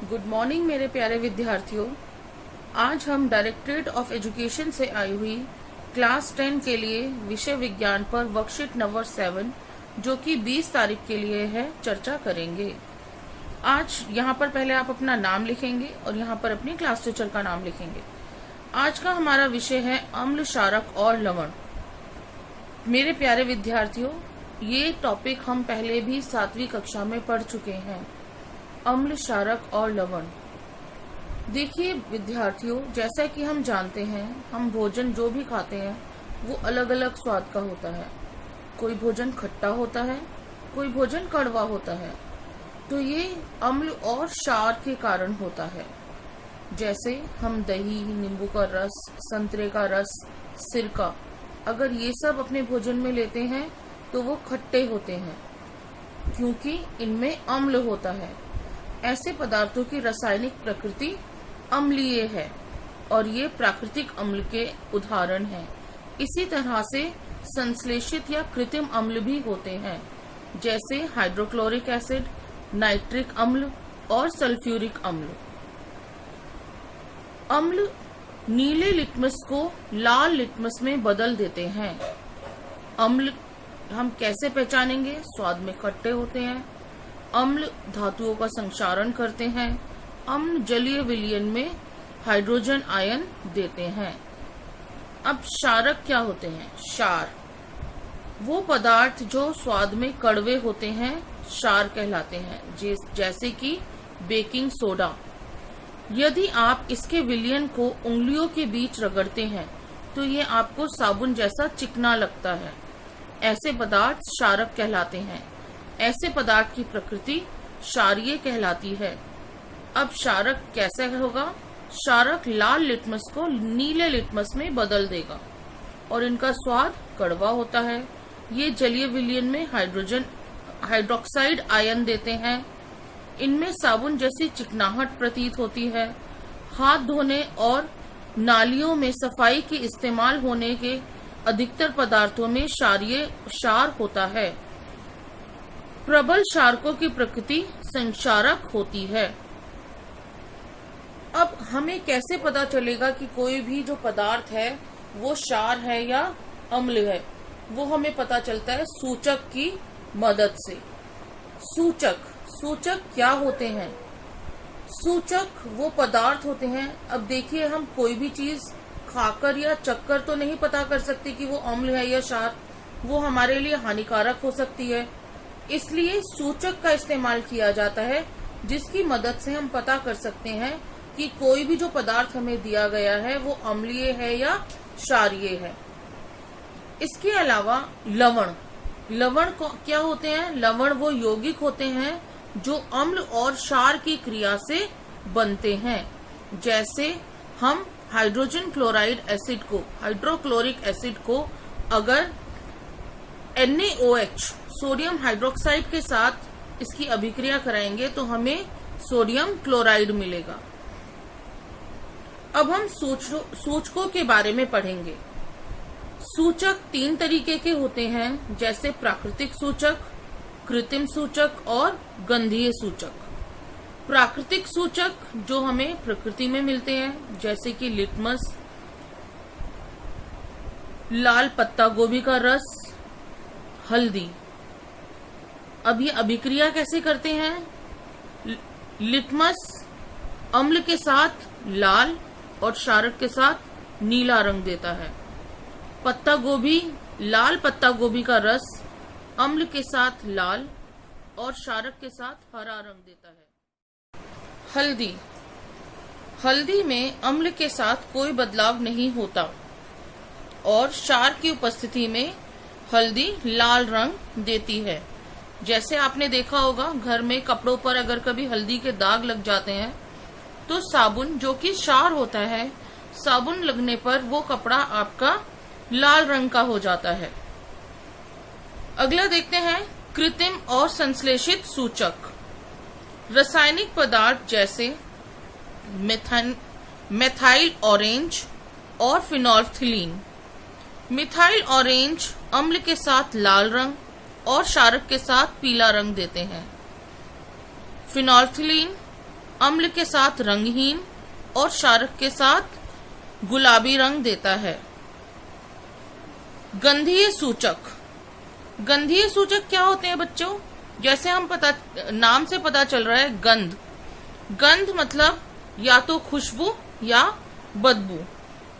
Good morning मेरे प्यारे विद्यार्थियों। आज हम डायरेक्टरेट ऑफ एजुकेशन से आई हुई क्लास 10 के लिए विषय विज्ञान पर वर्कशीट नंबर 7 जो कि 20 तारीख के लिए है चर्चा करेंगे। आज यहाँ पर पहले आप अपना नाम लिखेंगे और यहाँ पर अपनी क्लास टीचर का नाम लिखेंगे। आज का हमारा विषय है अम्ल, क्षारक और लवण। मेरे प्यारे विद्यार्थियों, ये टॉपिक हम पहले भी 7वीं कक्षा में पढ़ चुके हैं, अम्ल, क्षारक और लवण। देखिए विद्यार्थियों, जैसा कि हम जानते हैं, हम भोजन जो भी खाते हैं वो अलग अलग स्वाद का होता है। कोई भोजन खट्टा होता है, कोई भोजन कड़वा होता है। तो ये अम्ल और क्षार के कारण होता है। जैसे हम दही, नींबू का रस, संतरे का रस, सिरका, अगर ये सब अपने भोजन में लेते हैं तो वो खट्टे होते हैं क्योंकि इनमें अम्ल होता है। ऐसे पदार्थों की रासायनिक प्रकृति अम्लीय है और ये प्राकृतिक अम्ल के उदाहरण हैं। इसी तरह से संश्लेषित या कृत्रिम अम्ल भी होते हैं, जैसे हाइड्रोक्लोरिक एसिड, नाइट्रिक अम्ल और सल्फ्यूरिक अम्ल। अम्ल नीले लिटमस को लाल लिटमस में बदल देते हैं। अम्ल हम कैसे पहचानेंगे? स्वाद में खट्टे होते हैं। अम्ल धातुओं का संक्षारण करते हैं। अम्ल जलीय विलयन में हाइड्रोजन आयन देते हैं। अब क्षारक क्या होते हैं? क्षार वो पदार्थ जो स्वाद में कड़वे होते हैं क्षार कहलाते हैं, जैसे कि बेकिंग सोडा। यदि आप इसके विलयन को उंगलियों के बीच रगड़ते हैं तो ये आपको साबुन जैसा चिकना लगता है। ऐसे पदार्थ क्षारक कहलाते हैं। ऐसे पदार्थ की प्रकृति क्षारीय कहलाती है। अब क्षारक कैसे होगा? क्षारक लाल लिटमस को नीले लिटमस में बदल देगा और इनका स्वाद कड़वा होता है। ये जलीय विलयन में हाइड्रोक्साइड आयन देते हैं। इनमें साबुन जैसी चिकनाहट प्रतीत होती है। हाथ धोने और नालियों में सफाई के इस्तेमाल होने के अधिकतर पदार्थों में क्षार होता है। प्रबल क्षारकों की प्रकृति संक्षारक होती है। अब हमें कैसे पता चलेगा कि कोई भी जो पदार्थ है वो क्षार है या अम्ल है? वो हमें पता चलता है सूचक की मदद से। सूचक क्या होते हैं? सूचक वो पदार्थ होते हैं। अब देखिए, हम कोई भी चीज खाकर या चखकर तो नहीं पता कर सकते कि वो अम्ल है या क्षार। वो हमारे लिए हानिकारक हो सकती है। इसलिए सूचक का इस्तेमाल किया जाता है जिसकी मदद से हम पता कर सकते हैं कि कोई भी जो पदार्थ हमें दिया गया है वो अम्लीय है या क्षारीय है। इसके अलावा लवण क्या होते हैं? लवण वो यौगिक होते हैं जो अम्ल और क्षार की क्रिया से बनते हैं। जैसे हम हाइड्रोक्लोरिक एसिड को अगर NaOH सोडियम हाइड्रोक्साइड के साथ इसकी अभिक्रिया कराएंगे तो हमें सोडियम क्लोराइड मिलेगा। अब हम सूचकों के बारे में पढ़ेंगे। सूचक 3 तरीके के होते हैं, जैसे प्राकृतिक सूचक, कृत्रिम सूचक और गंधीय सूचक। प्राकृतिक सूचक जो हमें प्रकृति में मिलते हैं, जैसे कि लिटमस, लाल पत्ता गोभी का रस, हल्दी। अब ये अभिक्रिया कैसे करते हैं? लिटमस अम्ल के साथ लाल और क्षारक के साथ नीला रंग देता है। लाल पत्ता गोभी का रस अम्ल के साथ लाल और क्षारक के साथ हरा रंग देता है। हल्दी में अम्ल के साथ कोई बदलाव नहीं होता और क्षार की उपस्थिति में हल्दी लाल रंग देती है। जैसे आपने देखा होगा, घर में कपड़ों पर अगर कभी हल्दी के दाग लग जाते हैं तो साबुन जो कि क्षार होता है, साबुन लगने पर वो कपड़ा आपका लाल रंग का हो जाता है। अगला देखते हैं कृत्रिम और संश्लेषित सूचक। रासायनिक पदार्थ जैसे मेथाइल ऑरेंज और फिनोल्फ्थलीन। मिथाइल ऑरेंज अम्ल के साथ लाल रंग और क्षारक के साथ पीला रंग देते हैं। फिनोल्फ्थलीन अम्ल के साथ रंगहीन और क्षारक के साथ गुलाबी रंग देता है। गंधीय सूचक। गंधीय सूचक क्या होते हैं बच्चों? जैसे नाम से पता चल रहा है, गंध। गंध मतलब या तो खुशबू या बदबू।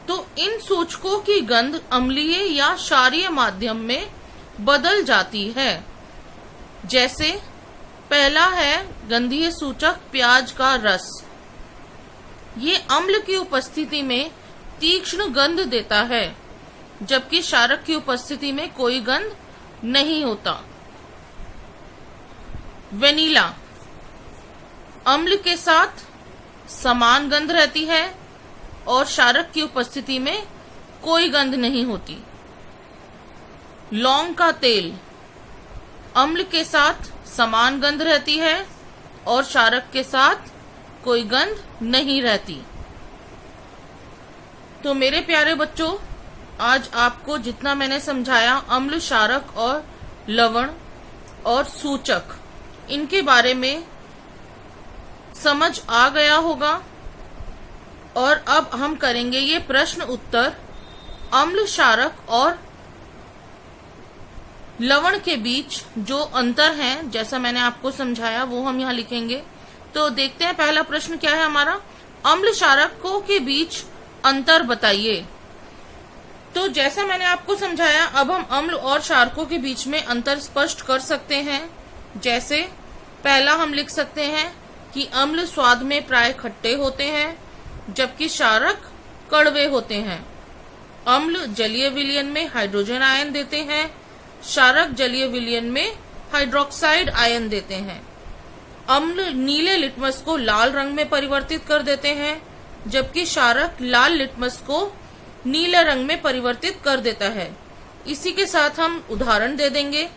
तो इन सूचकों की गंध अम्लीय या क्षारीय माध्यम में बदल जाती है। जैसे पहला है गंधीय सूचक प्याज का रस। ये अम्ल की उपस्थिति में तीक्ष्ण गंध देता है, जबकि क्षारक की उपस्थिति में कोई गंध नहीं होता। वेनिला। अम्ल के साथ समान गंध रहती है और क्षारक की उपस्थिति में कोई गंध नहीं होती। लौंग का तेल। अम्ल के साथ समान गंध रहती है और क्षारक के साथ कोई गंध नहीं रहती। तो मेरे प्यारे बच्चों, आज आपको जितना मैंने समझाया अम्ल, क्षारक और लवण और सूचक, इनके बारे में समझ आ गया होगा। और अब हम करेंगे ये प्रश्न उत्तर अम्ल, क्षारक और लवण के बीच जो अंतर है, जैसा मैंने आपको समझाया वो हम यहाँ लिखेंगे। तो देखते हैं पहला प्रश्न क्या है हमारा। अम्ल क्षारकों के बीच अंतर बताइए। तो जैसा मैंने आपको समझाया, अब हम अम्ल और क्षारकों के बीच में अंतर स्पष्ट कर सकते हैं। जैसे पहला हम लिख सकते हैं कि अम्ल स्वाद में प्राय खट्टे होते हैं, जबकि क्षारक कड़वे होते हैं। अम्ल जलीय विलयन में हाइड्रोजन आयन देते हैं, क्षारक जलीय विलयन में हाइड्रोक्साइड आयन देते हैं। अम्ल नीले लिटमस को लाल रंग में परिवर्तित कर देते हैं, जबकि क्षारक लाल लिटमस को नीले रंग में परिवर्तित कर देता है। इसी के साथ हम उदाहरण दे देंगे।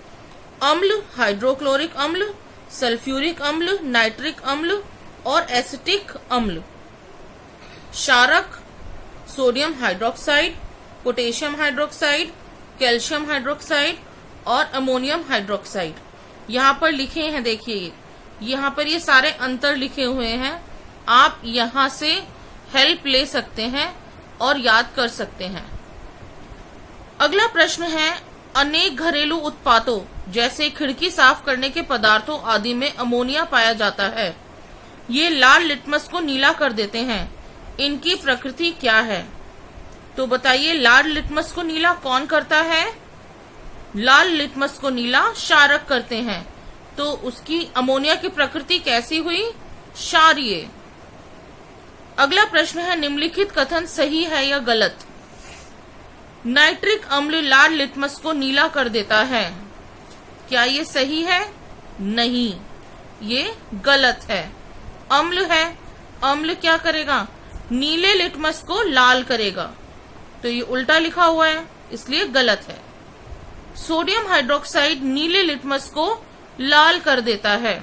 अम्ल हाइड्रोक्लोरिक अम्ल, सल्फ्यूरिक अम्ल, नाइट्रिक अम्ल और एसिटिक अम्ल। क्षारक sodium hydroxide, potassium hydroxide, calcium hydroxide और अमोनियम हाइड्रोक्साइड। यहाँ पर लिखे हैं, देखिए यहाँ पर ये सारे अंतर लिखे हुए हैं। आप यहाँ से हेल्प ले सकते हैं और याद कर सकते हैं। अगला प्रश्न है, अनेक घरेलू उत्पादों जैसे खिड़की साफ करने के पदार्थों आदि में अमोनिया पाया जाता है। ये लाल लिटमस को नीला कर देते हैं। इनकी प्रकृति क्या है? तो बताइए, लाल लिटमस को नीला कौन करता है? लाल लिटमस को नीला क्षारक करते हैं। तो उसकी अमोनिया की प्रकृति कैसी हुई? क्षारीय। अगला प्रश्न है, निम्नलिखित कथन सही है या गलत? नाइट्रिक अम्ल लाल लिटमस को नीला कर देता है। क्या ये सही है? नहीं, ये गलत है। अम्ल है, अम्ल क्या करेगा? नीले लिटमस को लाल करेगा। तो ये उल्टा लिखा हुआ है, इसलिए गलत है। सोडियम हाइड्रोक्साइड नीले लिटमस को लाल कर देता है।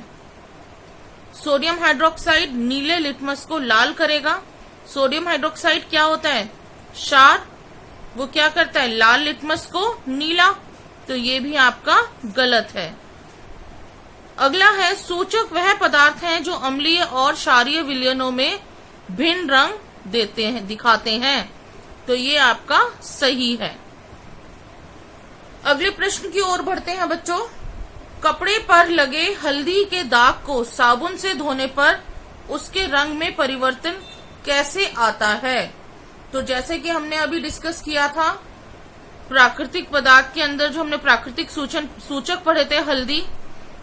सोडियम हाइड्रोक्साइड नीले लिटमस को लाल करेगा। सोडियम हाइड्रोक्साइड क्या होता है? क्षार। वो क्या करता है? लाल लिटमस को नीला। तो ये भी आपका गलत है। अगला है, सूचक वह पदार्थ हैं जो अम्लीय और क्षारीय विलयनों में भिन्न रंग देते हैं, दिखाते हैं। तो ये आपका सही है। अगले प्रश्न की ओर बढ़ते हैं बच्चों। कपड़े पर लगे हल्दी के दाग को साबुन से धोने पर उसके रंग में परिवर्तन कैसे आता है? तो जैसे कि हमने अभी डिस्कस किया था, प्राकृतिक पदार्थ के अंदर जो हमने प्राकृतिक सूचक पढ़े थे, हल्दी।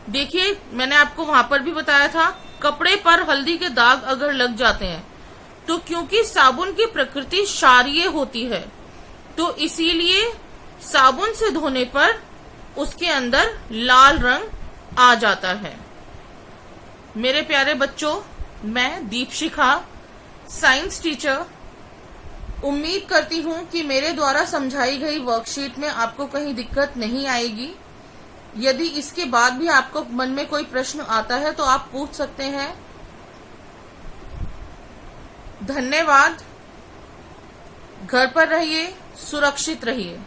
देखिए, मैंने आपको वहां पर भी बताया था, कपड़े पर हल्दी के दाग अगर लग जाते हैं तो क्योंकि साबुन की प्रकृति क्षारीय होती है, तो इसीलिए साबुन से धोने पर उसके अंदर लाल रंग आ जाता है। मेरे प्यारे बच्चों, मैं दीपशिखा, साइंस टीचर, उम्मीद करती हूँ कि मेरे द्वारा समझाई गई वर्कशीट में आपको कहीं दिक्कत नहीं आएगी। यदि इसके बाद भी आपको मन में कोई प्रश्न आता है तो आप पूछ सकते हैं। धन्यवाद। घर पर रहिए, सुरक्षित रहिए।